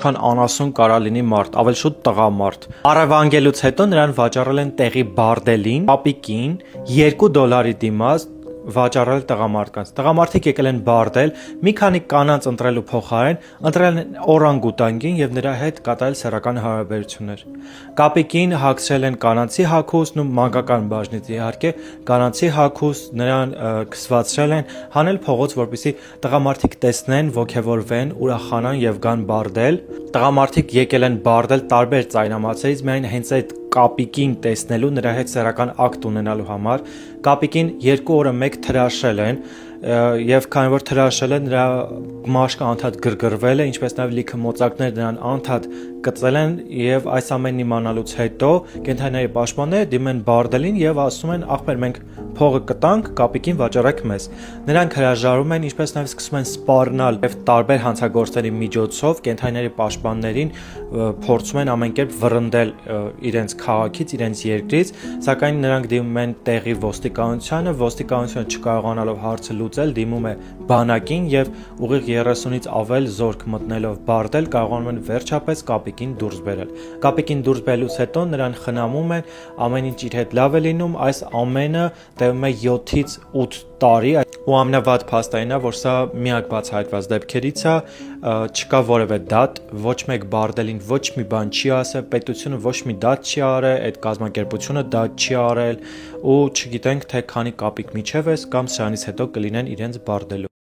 Քան անասուն կարա լինի մարդ, ավելի շուտ տղամարդ։ Առևանգելուց հետո նրան վաճառել են տեղի բարդելին, պապիկին, $2 դիմաց վաճառել տղամարդկանց։ Տղամարդիկ եկել են բարդել, մի քանի կանանց ընտրելու փոխարեն ընտրել են օրանգուտանգին եւ նրա հետ կատարել սեռական հարաբերություններ։ Կապիկին հագցրել են կանանցի հագուստ ու մանկական բաժնից իհարկե կանանցի հագուստ նրան քսվացրել են հանել փողոց, որպեսզի տղամարդիկ տեսնեն, ոգևորվեն, ուրախանան եւ գան բարդել։ Տղամարդիկ եկել են բարդել տարբեր ծայրամասերից միայն հենց այդ կապիկին տեսնելու, նրա հետ սեռական ակտ ունենալու համար։ Կապիկին 2 օրը մեկ թրաշել են եւ քանի որ թրաշել են նրա մաշկը անդադ գրգռվել է, ինչպես նաեւ լիքը մոծակներ նրան անդադ կծել են եւ այս ամենն իմանալուց հետո կենթանիների պաշտպանները դիմեն են բարդելին եւ ասում են ախպեր մենք փողը կտանք, կապիկին վաճառեք մեզ։ Նրանք հրաժարում են, ինչպես նաեւ սկսում են սպառնալ եւ տարբեր հանցագործների միջոցով կենթանիների պաշտպաններին փորձում են ամեն կերպ վռնդել իրենց քաղաքից, իրենց երկրից, սակայն նրանք դիմում են տեղի ոստիկանությանը, ոստիկանությունը չկարողանալով հարցը լուծել, դիմում է բանակին եւ ուղիղ 30-ից ավել զորք մտնելով բարդել կարողանում են վերջապես կապիկին դուրս բերել։ Կապիկին դուրս բերելուց հետո նրան խնամում են, ամեն ինչ իր հետ լավ է լինում, այս ամենը տևում է 7-ից 8 տարի ու ամենավատ փաստայինն է, որ սա միակ բացահայտված դեպքերից է, չկա որևէ դատ, ոչ մեկ բարդելին ոչ մի բան չի ասել, պետությունը ոչ մի դատ չի արել, այդ կազմակերպությունը դատ չի արել ու չգիտենք թե քանի կապիկ միջև է կամ սրանից հետո կլինեն իրենց բարդելու։